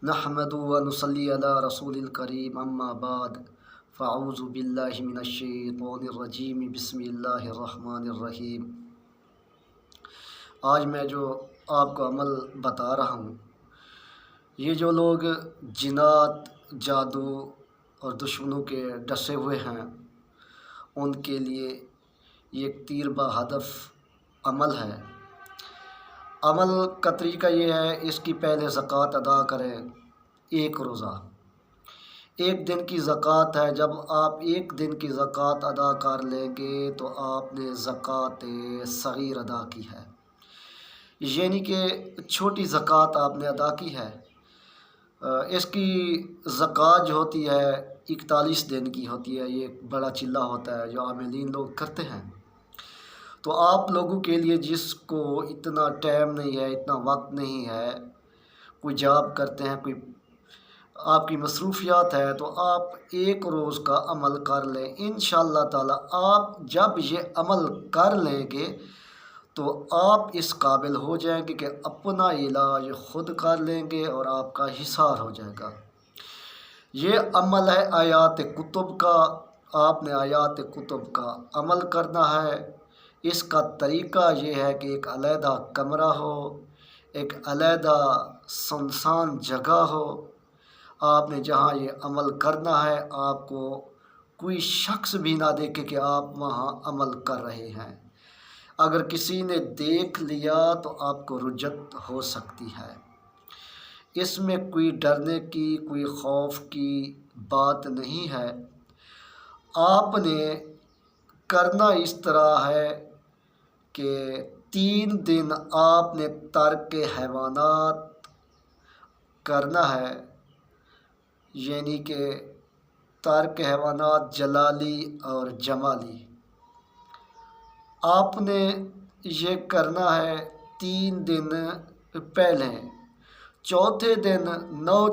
نحمدہ و نصلی علی رسول الکریم اما بعد فاعوذ باللہ من الشیطان الرجیم بسم اللہ الرحمن الرحیم۔ آج میں جو آپ کو عمل بتا رہا ہوں، یہ جو لوگ جنات، جادو اور دشمنوں کے ڈسے ہوئے ہیں، ان کے لیے یہ ایک تیر با ہدف عمل ہے۔ عمل کا طریقہ یہ ہے، اس کی پہلے زکوٰۃ ادا کریں، ایک روزہ، ایک دن کی زکوٰۃ ہے۔ جب آپ ایک دن کی زکوٰۃ ادا کر لیں گے تو آپ نے زکوٰۃ صغیر ادا کی ہے، یعنی کہ چھوٹی زکوٰۃ آپ نے ادا کی ہے۔ اس کی زکوٰۃ جو ہوتی ہے 41 دن کی ہوتی ہے، یہ ایک بڑا چلہ ہوتا ہے جو عاملین لوگ کرتے ہیں۔ تو آپ لوگوں کے لیے جس کو اتنا ٹائم نہیں ہے، اتنا وقت نہیں ہے، کوئی جاب کرتے ہیں، کوئی آپ کی مصروفیات ہے، تو آپ ایک روز کا عمل کر لیں۔ انشاءاللہ تعالی آپ جب یہ عمل کر لیں گے تو آپ اس قابل ہو جائیں گے کہ اپنا علاج خود کر لیں گے اور آپ کا حصار ہو جائے گا۔ یہ عمل ہے آیات کتب کا۔ آپ نے آیات کتب کا عمل کرنا ہے۔ اس کا طریقہ یہ ہے کہ ایک علیحدہ کمرہ ہو، ایک علیحدہ سنسان جگہ ہو، آپ نے جہاں یہ عمل کرنا ہے، آپ کو کوئی شخص بھی نہ دیکھے کہ آپ وہاں عمل کر رہے ہیں۔ اگر کسی نے دیکھ لیا تو آپ کو رجت ہو سکتی ہے۔ اس میں کوئی ڈرنے کی، کوئی خوف کی بات نہیں ہے۔ آپ نے کرنا اس طرح ہے کہ 3 دن آپ نے ترک حیوانات کرنا ہے، یعنی کہ ترک حیوانات جلالی اور جمالی۔ آپ نے یہ کرنا ہے 3 دن پہلے۔ چوتھے دن 9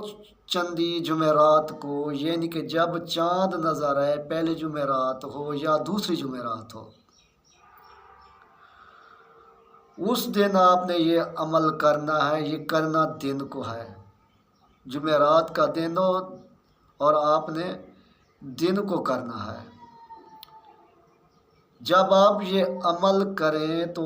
چندی جمعرات کو، یعنی کہ جب چاند نظر آئے، پہلے جمعرات ہو یا دوسری جمعرات ہو، اس دن آپ نے یہ عمل کرنا ہے۔ یہ کرنا دن کو ہے، جمعرات کا دن ہو اور آپ نے دن کو کرنا ہے۔ جب آپ یہ عمل کریں تو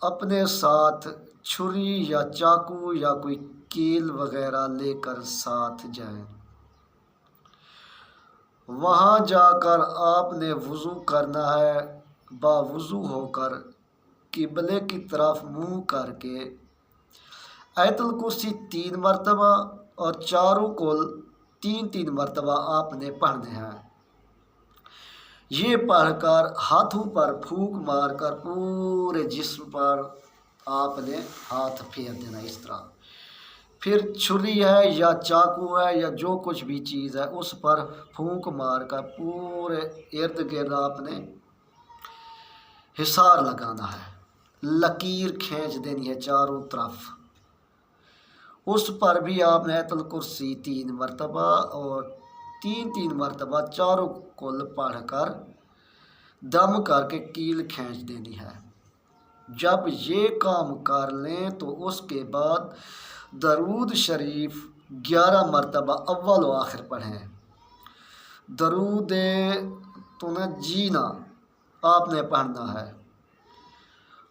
اپنے ساتھ چھری یا چاقو یا کوئی کیل وغیرہ لے کر ساتھ جائیں۔ وہاں جا کر آپ نے وضو کرنا ہے، باوضو ہو کر قبلے کی طرف منہ کر کے آیت الکرسی 3 مرتبہ اور چاروں کل 3 مرتبہ آپ نے پڑھنے ہیں۔ یہ پڑھ کر ہاتھوں پر پھونک مار کر پورے جسم پر آپ نے ہاتھ پھیر دینا اس طرح۔ پھر چھری ہے یا چاقو ہے یا جو کچھ بھی چیز ہے، اس پر پھونک مار کر پورے ارد گرد آپ نے حصار لگانا ہے، لکیر کھینچ دینی ہے چاروں طرف۔ اس پر بھی آپ نے آیت الکرسی 3 مرتبہ اور 3 مرتبہ چاروں کل پڑھ کر دم کر کے کیل کھینچ دینی ہے۔ جب یہ کام کر لیں تو اس کے بعد درود شریف 11 مرتبہ اول و آخر پڑھیں۔ درود تنجینا آپ نے پڑھنا ہے۔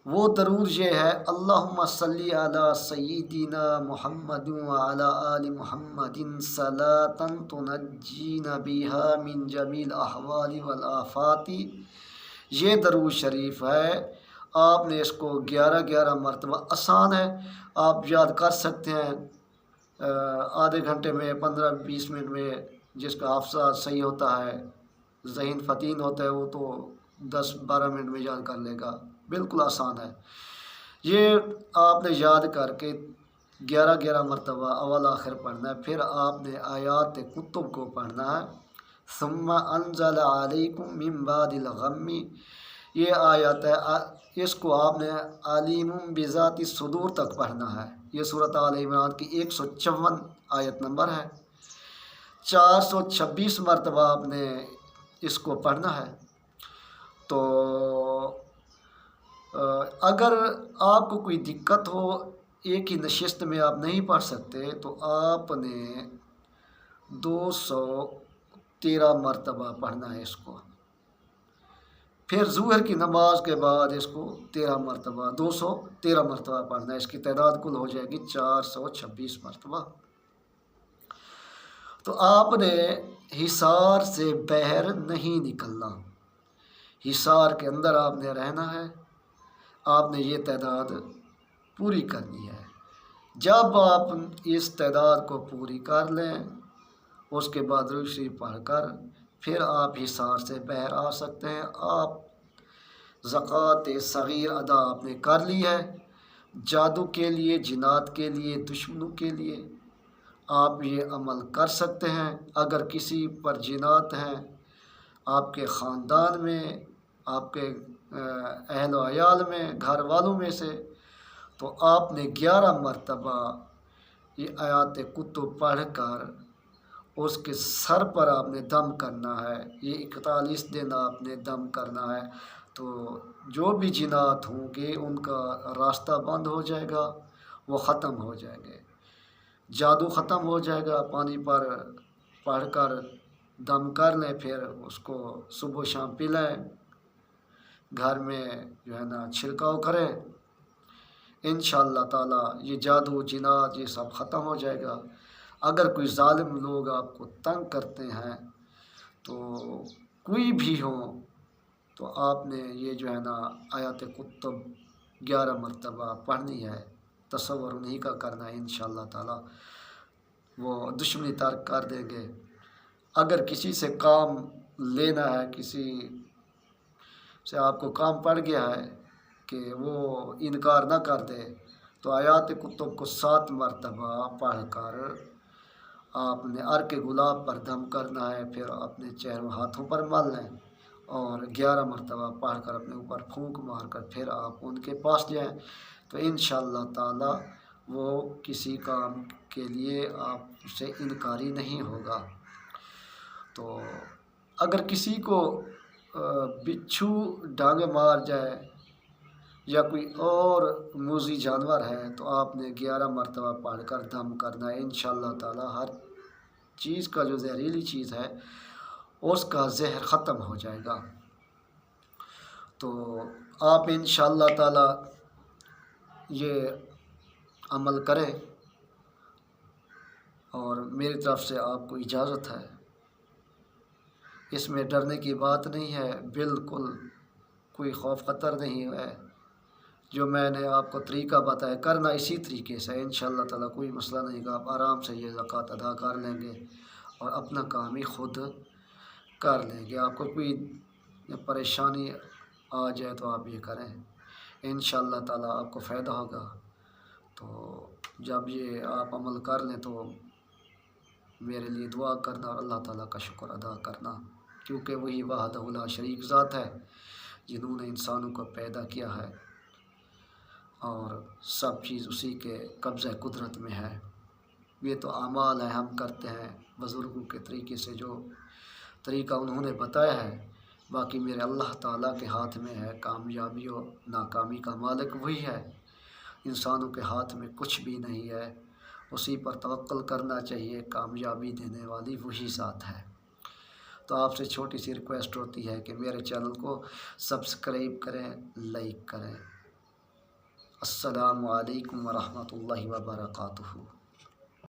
وہ درود یہ ہے: اللہم صلی علی سیدنا محمد وعلی آل محمد صلاۃ تنجینا بہا من جمیع الاحوال والآفات۔ یہ درود شریف ہے، آپ نے اس کو 11 مرتبہ، آسان ہے، آپ یاد کر سکتے ہیں آدھے گھنٹے میں، 15-20 منٹ میں۔ جس کا حافظہ صحیح ہوتا ہے، ذہن فطین ہوتا ہے، وہ تو 10-12 منٹ میں یاد کر لے گا، بالکل آسان ہے۔ یہ آپ نے یاد کر کے 11 مرتبہ اول آخر پڑھنا ہے۔ پھر آپ نے آیات کتب کو پڑھنا ہے۔ ثم انزل علیکم من بعد الغم، یہ آیت ہے، اس کو آپ نے علیم بذات الصدور تک پڑھنا ہے۔ یہ سورۃ آل عمران کی 154 آیت نمبر ہے۔ 426 مرتبہ آپ نے اس کو پڑھنا ہے۔ تو اگر آپ کو کوئی دقت ہو ایک ہی نشست میں آپ نہیں پڑھ سکتے تو آپ نے 213 مرتبہ پڑھنا ہے اس کو۔ پھر ظہر کی نماز کے بعد اس کو 213 مرتبہ پڑھنا ہے۔ اس کی تعداد کل ہو جائے گی 426 مرتبہ۔ تو آپ نے حصار سے باہر نہیں نکلنا، حصار کے اندر آپ نے رہنا ہے۔ آپ نے یہ تعداد پوری کرنی ہے۔ جب آپ اس تعداد کو پوری کر لیں، اس کے بعد درود شریف پڑھ کر پھر آپ حصار سے باہر آ سکتے ہیں۔ آپ زکوٰۃ صغیر ادا آپ نے کر لی ہے۔ جادو کے لیے، جنات کے لیے، دشمنوں کے لیے آپ یہ عمل کر سکتے ہیں۔ اگر کسی پر جنات ہیں آپ کے خاندان میں، آپ کے اہل و عیال میں، گھر والوں میں سے، تو آپ نے 11 مرتبہ یہ آیات کتب پڑھ کر اس کے سر پر آپ نے دم کرنا ہے۔ یہ 41 دن آپ نے دم کرنا ہے، تو جو بھی جنات ہوں گے ان کا راستہ بند ہو جائے گا، وہ ختم ہو جائیں گے، جادو ختم ہو جائے گا۔ پانی پر پڑھ کر دم کر لیں، پھر اس کو صبح و شام پی لیں، گھر میں جو ہے نا چھڑکاؤ کریں۔ انشاءاللہ تعالیٰ یہ جادو جنات یہ سب ختم ہو جائے گا۔ اگر کوئی ظالم لوگ آپ کو تنگ کرتے ہیں تو کوئی بھی ہوں، تو آپ نے یہ جو ہے نا آیات کتب 11 مرتبہ پڑھنی ہے، تصور انہی کا کرنا ہے۔ انشاءاللہ تعالیٰ وہ دشمنی ترک کر دیں گے۔ اگر کسی سے کام لینا ہے، کسی سے آپ کو کام پڑ گیا ہے کہ وہ انکار نہ کر دے، تو آیات کتب کو 7 مرتبہ پڑھ کر آپ نے عرق گلاب پر دم کرنا ہے، پھر اپنے چہروں ہاتھوں پر مل لیں اور 11 مرتبہ پڑھ کر اپنے اوپر پھونک مار کر پھر آپ ان کے پاس جائیں، تو انشاءاللہ تعالیٰ وہ کسی کام کے لیے آپ سے انکاری نہیں ہوگا۔ تو اگر کسی کو بچھو ڈانگ مار جائے یا کوئی اور موذی جانور ہے، تو آپ نے 11 مرتبہ پڑھ کر دم کرنا ہے۔ انشاءاللہ تعالیٰ ہر چیز کا جو زہریلی چیز ہے اس کا زہر ختم ہو جائے گا۔ تو آپ انشاءاللہ تعالیٰ یہ عمل کریں، اور میری طرف سے آپ کو اجازت ہے۔ اس میں ڈرنے کی بات نہیں ہے، بالکل کوئی خوف خطر نہیں ہے۔ جو میں نے آپ کو طریقہ بتایا کرنا اسی طریقے سے، انشاءاللہ تعالیٰ کوئی مسئلہ نہیں گا۔ آپ آرام سے یہ زکوٰۃ ادا کر لیں گے اور اپنا کام ہی خود کر لیں گے۔ آپ کو کوئی پریشانی آ جائے تو آپ یہ کریں، انشاءاللہ تعالیٰ آپ کو فائدہ ہوگا۔ تو جب یہ آپ عمل کر لیں تو میرے لیے دعا کرنا اور اللہ تعالیٰ کا شکر ادا کرنا، کیونکہ وہی وحدہ لا شریک ذات ہے جنہوں نے انسانوں کو پیدا کیا ہے، اور سب چیز اسی کے قبضہ قدرت میں ہے۔ یہ تو اعمال ہیں، ہم کرتے ہیں بزرگوں کے طریقے سے، جو طریقہ انہوں نے بتایا ہے، باقی میرے اللہ تعالیٰ کے ہاتھ میں ہے۔ کامیابی و ناکامی کا مالک وہی ہے، انسانوں کے ہاتھ میں کچھ بھی نہیں ہے، اسی پر توکل کرنا چاہیے۔ کامیابی دینے والی وہی ذات ہے۔ تو آپ سے چھوٹی سی ریکویسٹ ہوتی ہے کہ میرے چینل کو سبسکرائب کریں، لائک کریں۔ السلام علیکم ورحمۃ اللہ وبرکاتہ۔